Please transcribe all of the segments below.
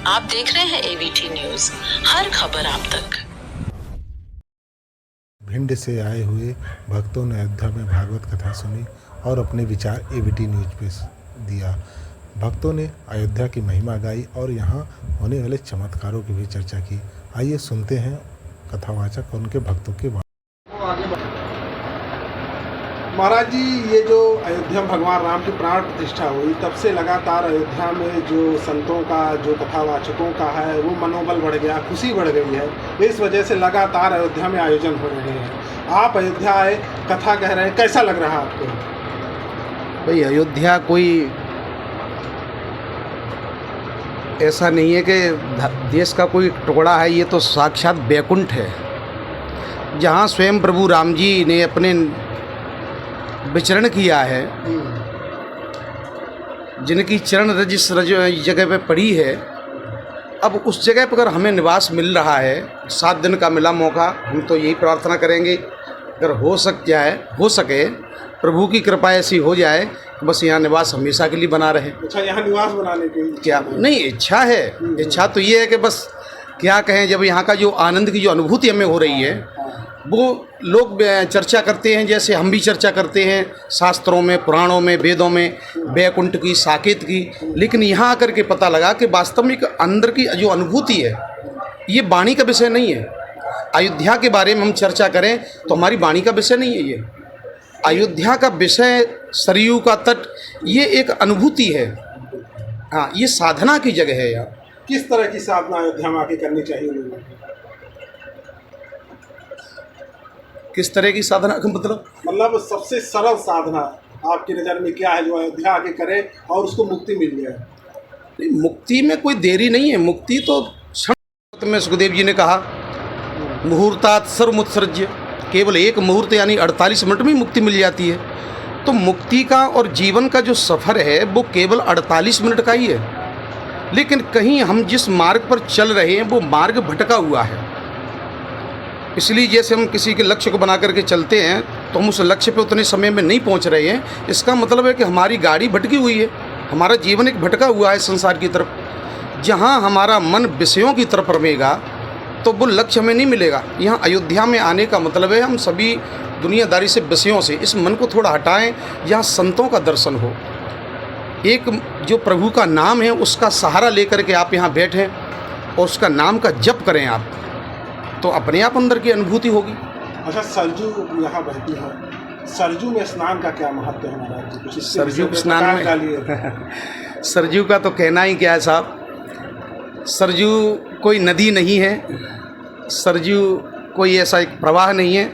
आप देख रहे हैं एवीटी न्यूज, हर खबर आप तक। भिंड से आए हुए भक्तों ने अयोध्या में भागवत कथा सुनी और अपने विचार एवीटी न्यूज पे दिया। भक्तों ने अयोध्या की महिमा गाई और यहाँ होने वाले चमत्कारों की भी चर्चा की। आइए सुनते हैं कथावाचक और उनके भक्तों के बारे। महाराज जी, ये जो अयोध्या में भगवान राम की प्राण प्रतिष्ठा हुई तब से लगातार अयोध्या में जो संतों का, जो कथावाचकों का है, वो मनोबल बढ़ गया, खुशी बढ़ गई है। इस वजह से लगातार अयोध्या में आयोजन हो रहे हैं। आप अयोध्या आए, कथा कह रहे हैं, कैसा लग रहा है आपको? भाई, अयोध्या कोई ऐसा नहीं है कि देश का कोई टुकड़ा है, ये तो साक्षात बैकुंठ है, जहाँ स्वयं प्रभु राम जी ने अपने विचरण किया है, जिनकी चरण रज इस जगह पे पड़ी है। अब उस जगह पर अगर हमें निवास मिल रहा है, 7 दिन का मिला मौका, हम तो यही प्रार्थना करेंगे अगर हो सके प्रभु की कृपा ऐसी हो जाए तो बस यहाँ निवास हमेशा के लिए बना रहे। अच्छा, यहाँ निवास बनाने की क्या नहीं इच्छा है? इच्छा तो ये है कि बस क्या कहें, जब यहाँ का जो आनंद की जो अनुभूति हमें हो रही है, वो लोग चर्चा करते हैं, जैसे हम भी चर्चा करते हैं शास्त्रों में, पुराणों में, वेदों में, बैकुंठ की, साकेत की, लेकिन यहाँ आकर के पता लगा कि वास्तविक अंदर की जो अनुभूति है, ये वाणी का विषय नहीं है। अयोध्या के बारे में हम चर्चा करें तो हमारी वाणी का विषय नहीं है। ये अयोध्या का विषय, सरयू का तट, ये एक अनुभूति है। हाँ, ये साधना की जगह है। यार, किस तरह की साधना अयोध्या में आके करनी चाहिए लोगों को? किस तरह की साधना का मतलब सबसे सरल साधना आपकी नज़र में क्या है जो अयोध्या आके करे और उसको मुक्ति मिल जाए? नहीं, मुक्ति में कोई देरी नहीं है। मुक्ति तो क्षण में, सुखदेव जी ने कहा, मुहूर्तात् सर्वमुत्सृज्य, केवल एक मुहूर्त यानी 48 मिनट में मुक्ति मिल जाती है। तो मुक्ति का और जीवन का जो सफ़र है वो केवल 48 मिनट का ही है। लेकिन कहीं हम जिस मार्ग पर चल रहे हैं वो मार्ग भटका हुआ है। इसलिए जैसे हम किसी के लक्ष्य को बना करके चलते हैं तो हम उस लक्ष्य पे उतने समय में नहीं पहुंच रहे हैं। इसका मतलब है कि हमारी गाड़ी भटकी हुई है, हमारा जीवन एक भटका हुआ है संसार की तरफ। जहां हमारा मन विषयों की तरफ रमेगा तो वो लक्ष्य हमें नहीं मिलेगा। यहाँ अयोध्या में आने का मतलब है हम सभी दुनियादारी से, विषयों से इस मन को थोड़ा हटाएं, यहाँ संतों का दर्शन हो, एक जो प्रभु का नाम है उसका सहारा लेकर के आप यहाँ बैठें और उसका नाम का जप करें आप, तो अपने आप अंदर की अनुभूति होगी। अच्छा, सरजू यहाँ बहती है, सरजू में स्नान का क्या महत्व है महाराज जी? सरजू स्नान में सरजू का तो कहना ही क्या है साहब। सरजू कोई नदी नहीं है, सरजू कोई ऐसा एक प्रवाह नहीं है।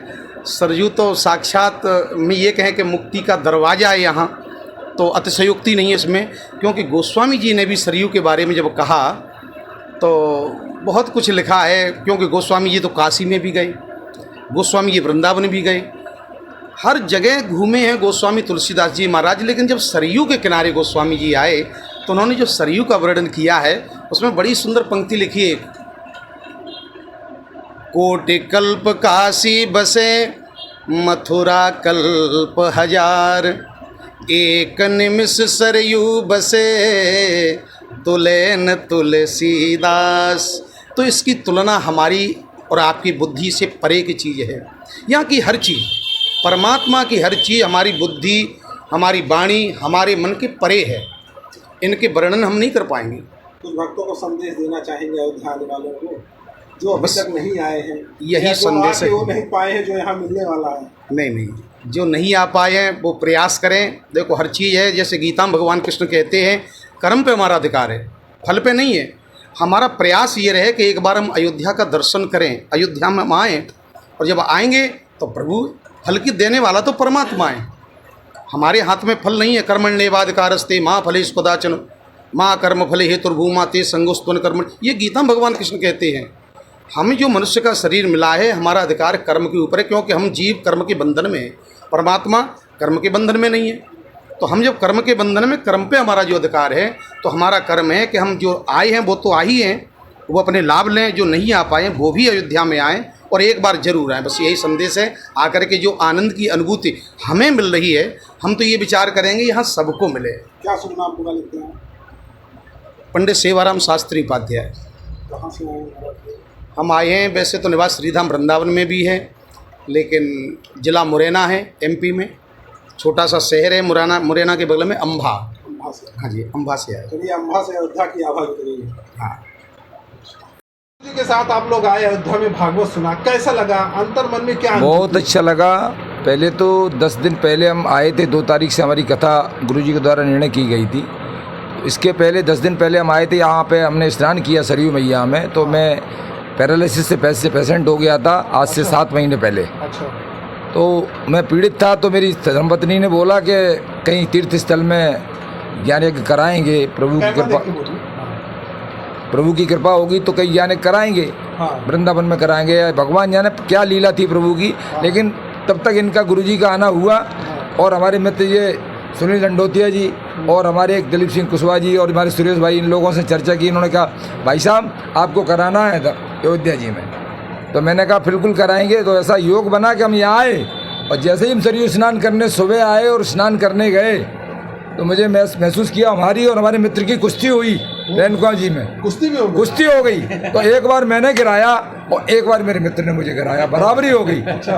सरजू तो साक्षात में ये कहें कि मुक्ति का दरवाज़ा है। यहाँ तो अतिशयोक्ति नहीं है इसमें, क्योंकि गोस्वामी जी ने भी सरयू के बारे में जब कहा तो बहुत कुछ लिखा है। क्योंकि गोस्वामी जी तो काशी में भी गए, गोस्वामी जी वृंदावन भी गए, हर जगह घूमे हैं गोस्वामी तुलसीदास जी महाराज। लेकिन जब सरयू के किनारे गोस्वामी जी आए तो उन्होंने जो सरयू का वर्णन किया है उसमें बड़ी सुंदर पंक्ति लिखी है, कोटि कल्प काशी बसे, मथुरा कल्प हजार, एक निमिष सरयू बसे, तुलेन तुलसीदास। तो इसकी तुलना हमारी और आपकी बुद्धि से परे की चीज़ है। यहाँ की हर चीज़, परमात्मा की हर चीज़ हमारी बुद्धि, हमारी वाणी, हमारे मन के परे है। इनके वर्णन हम नहीं कर पाएंगे। कुछ भक्तों को संदेश देना चाहेंगे अयोध्या आने वालों को जो अभी तक नहीं आए हैं? यही संदेश है। वो नहीं पाए हैं जो यहाँ मिलने वाला है? नहीं, जो नहीं आ पाए हैं वो प्रयास करें। देखो, हर चीज़ है, जैसे गीता में भगवान कृष्ण कहते हैं, कर्म पे हमारा अधिकार है, फल पे नहीं है। हमारा प्रयास ये रहे कि एक बार हम अयोध्या का दर्शन करें, अयोध्या में हम आएँ, और जब आएंगे तो प्रभु फल की देने वाला तो परमात्मा है। हमारे हाथ में फल नहीं है। कर्मण्येवाधिकारस्ते माँ फलेषु कदाचन माँ कर्म फले हेतुर्भूमा ते संगोस्तवन कर्म, ये गीता में भगवान कृष्ण कहते हैं। हमें जो मनुष्य का शरीर मिला है, हमारा अधिकार कर्म के ऊपर है, क्योंकि हम जीव कर्म के बंधन में है, परमात्मा कर्म के बंधन में नहीं है। तो हम जब कर्म के बंधन में, कर्म पे हमारा जो अधिकार है, तो हमारा कर्म है कि हम जो आए हैं वो तो आ ही हैं, वो अपने लाभ लें। जो नहीं आ पाए वो भी अयोध्या में आएँ और एक बार जरूर आएँ। बस यही संदेश है। आकर के जो आनंद की अनुभूति हमें मिल रही है, हम तो ये विचार करेंगे यहाँ सबको मिले। क्या सुनना आपको लगता है? पंडित सेवाराम शास्त्री उपाध्याय। कहाँ से आए हैं? हम आए हैं, वैसे तो निवास श्रीधाम वृंदावन में भी है, लेकिन ज़िला मुरैना है एमपी में। छोटा सा शहर है मुरैना के बगल में अम्बा। अम्बा से। हाँ जी, अम्बा से आए। चलिए, अम्बा से अयोध्या की आभा उतरी है। हाँ, जी के साथ आप लोग आए, अयोध्या में भागवत सुना, कैसा लगा? अंतर मन में क्या बहुत अच्छा लगा। पहले तो 10 दिन पहले हम आए थे, 2 तारीख से हमारी कथा गुरुजी के द्वारा निर्णय की गई थी। इसके पहले 10 दिन पहले हम आए थे, यहाँ पे हमने स्नान किया सरयू मैया में। तो मैं पैरालिसिस से पेशेंट हो गया था आज से 7 महीने पहले। अच्छा। तो मैं पीड़ित था, तो मेरी धर्मपत्नी ने बोला कि कहीं तीर्थ स्थल में ज्ञान यज्ञ कराएंगे, प्रभु की कृपा होगी तो कई ज्ञान कराएंगे। हाँ। वृंदावन में कराएंगे, भगवान जाने क्या लीला थी प्रभु की। लेकिन तब तक इनका गुरुजी का आना हुआ और हमारे मित्र ये सुनील दंडोतिया जी और हमारे एक दिलीप सिंह कुशवाहा जी और हमारे सुरेश भाई, इन लोगों से चर्चा की। इन्होंने कहा भाई साहब आपको कराना है अयोध्या जी में। तो मैंने कहा बिल्कुल कराएंगे। तो ऐसा योग बना कि हम यहाँ आए और जैसे ही हम सरयू स्नान करने सुबह आए और स्नान करने गए तो मुझे महसूस किया हमारी और हमारे मित्र की कुश्ती हुई रेणुका जी में। कुश्ती भी हो गई? कुश्ती हो गई। तो एक बार मैंने गिराया और एक बार मेरे मित्र ने मुझे गिराया, बराबरी हो गई। अच्छा।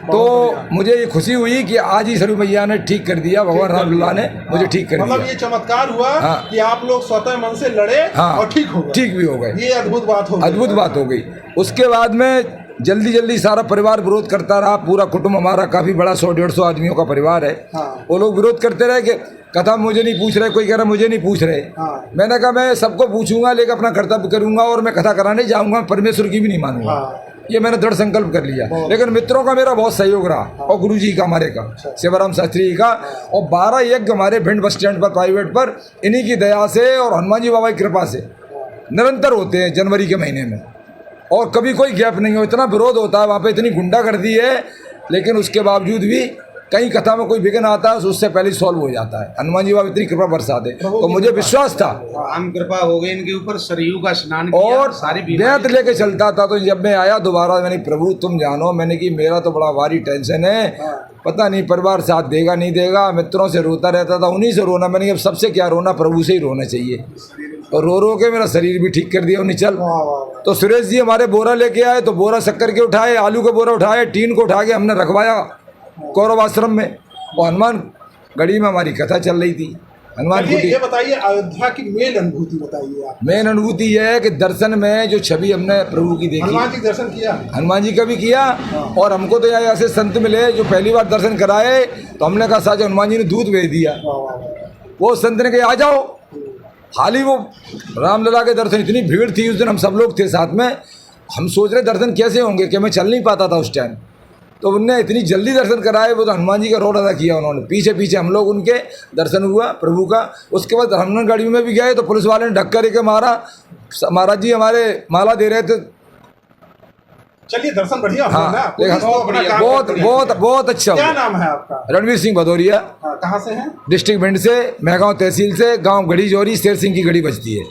तो मुझे ये खुशी हुई कि आज ही सरयू मैया ने ठीक कर दिया, भगवान रामलला ने मुझे ठीक कर दिया। मतलब ये चमत्कार हुआ। हाँ। कि आप लोग स्वतः मन से लड़े। हाँ। और ठीक हो गए। ठीक भी हो गए। ये अद्भुत बात हो गई। अद्भुत बात हो गई। उसके बाद में जल्दी सारा परिवार विरोध करता रहा। पूरा कुटुंब हमारा काफ़ी बड़ा 100-150 आदमियों का परिवार है। हाँ। वो लोग विरोध करते रहे कि कथा मुझे नहीं पूछ रहे, कोई कह रहा मुझे नहीं पूछ रहे। हाँ। मैंने कहा मैं सबको पूछूंगा, लेकिन अपना कर्तव्य करूंगा और मैं कथा कराने जाऊंगा, परमेश्वर की भी नहीं मानूंगा। हाँ। ये मैंने दृढ़ संकल्प कर लिया। लेकिन मित्रों का मेरा बहुत सहयोग रहा और गुरु जी का, हमारे का, सेवाराम शास्त्री जी का। और 12 यज्ञ हमारे भिंड बस स्टैंड पर प्राइवेट पर इन्हीं की दया से और हनुमान जी बाबा की कृपा से निरंतर होते हैं जनवरी के महीने में। और कभी कोई गैप नहीं हो। इतना विरोध होता है वहाँ पे, इतनी गुंडागर्दी है, लेकिन उसके बावजूद भी कहीं कथा में कोई विघ्न आता है तो उससे पहले सॉल्व हो जाता है। हनुमान जी बाबा इतनी कृपा बरसाते। तो मुझे विश्वास था, हम कृपा हो गई इनके ऊपर, सरयू का स्नान किया और सारी बेहद लेके चलता था। तो जब मैं आया दोबारा, मैंने प्रभु तुम जानो, मैंने कि मेरा तो बड़ा भारी टेंशन है, पता नहीं परिवार साथ देगा नहीं देगा। मित्रों से रोता रहता था, उन्हीं से रोना। मैंने अब सबसे क्या रोना, प्रभु से ही रोना चाहिए। और रो के मेरा शरीर भी ठीक कर दिया उन्हें। चल तो सुरेश जी हमारे बोरा लेके आए, तो बोरा शक्कर के उठाए, आलू का बोरा उठाए, टीन को उठा के हमने रखवाया कौरव आश्रम में। और हनुमान गढ़ी में हमारी कथा चल रही थी। हनुमान कुटी। ये बताइए, अयोध्या की मेन अनुभूति बताइए आप। मेन अनुभूति यह है कि दर्शन में जो छवि हमने प्रभु की देखी, हनुमान जी दर्शन किया, हनुमान जी का भी किया। और हमको तो यहाँ ऐसे संत मिले जो पहली बार दर्शन कराए, तो हमने कहा साथ हनुमान जी ने दूध भेज दिया। वो संत ने कहा आ जाओ। हाल ही वो रामलला के दर्शन, इतनी भीड़ थी उस दिन, हम सब लोग थे साथ में। हम सोच रहे दर्शन कैसे होंगे, कि मैं चल नहीं पाता था उस टाइम। तो उनने इतनी जल्दी दर्शन कराए, वो तो हनुमान जी का रोल अदा किया उन्होंने। पीछे हम लोग उनके दर्शन हुआ प्रभु का। उसके बाद हनुमान गाड़ी में भी गए तो पुलिस वाले ने ढक्कर के मारा। महाराज जी हमारे माला दे रहे थे। चलिए, दर्शन बढ़िया हुआ हाँ, ना? बहुत अच्छा। क्या नाम है आपका? रणवीर सिंह भदौरिया। कहाँ से हैं? डिस्ट्रिक्ट भिंड से, महगांव तहसील से, गांव गढ़ी जोरी, शेर सिंह की गढ़ी बजती है।